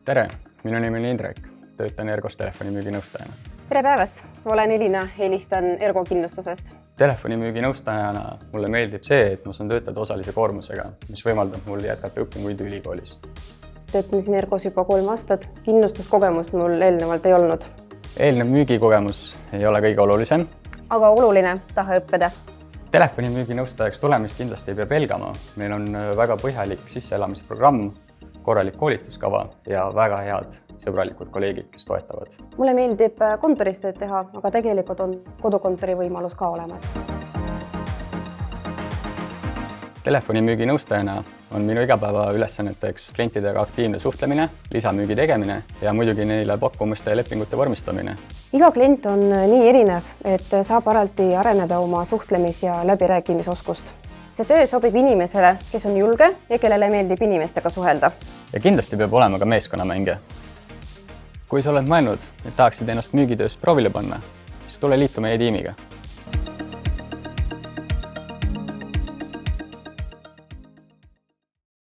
Tere, minu nimi on Indrek, töötan Ergos telefonimüüginõustajana. Tere päevast! Olen Elina, helistan Ergo kindlustusest. Telefonimüüginõustajana mulle meeldib see, et ma saan töötada osalise koormusega, mis võimaldab mul jätkata õpinguid ülikoolis. Töötan siin Ergos juba 3 aastat. Kindlustuskogemust mul eelnevalt ei olnud. Eelnev müügikogemus ei ole kõige olulisem. Aga oluline taha õppida. Telefonimüüginõustajaks tulemist kindlasti ei pea pelgama. Meil on väga põhjalik sisseelamisprogramm, korralik koolituskava ja väga head sõbralikud kolleegid, kes toetavad. Mulle meeldib kontoris tööd teha, aga tegelikult on kodukontori võimalus ka olemas. Telefonimüüginõustajana on minu igapäeva ülesanneteks klientidega aktiivne suhtlemine, lisamüügi tegemine ja muidugi neile pakkumuste ja lepingute vormistamine. Iga klient on nii erinev, et saab alati areneda oma suhtlemis- ja läbirääkimisoskust. See töö sobib inimesele, kes on julge ja kellele meeldib inimestega suhelda. Ja kindlasti peab olema ka meeskonnamängija. Kui sa oled mõelnud, et tahaksid ennast müügitöös proovile panna, siis tule liitu meie tiimiga.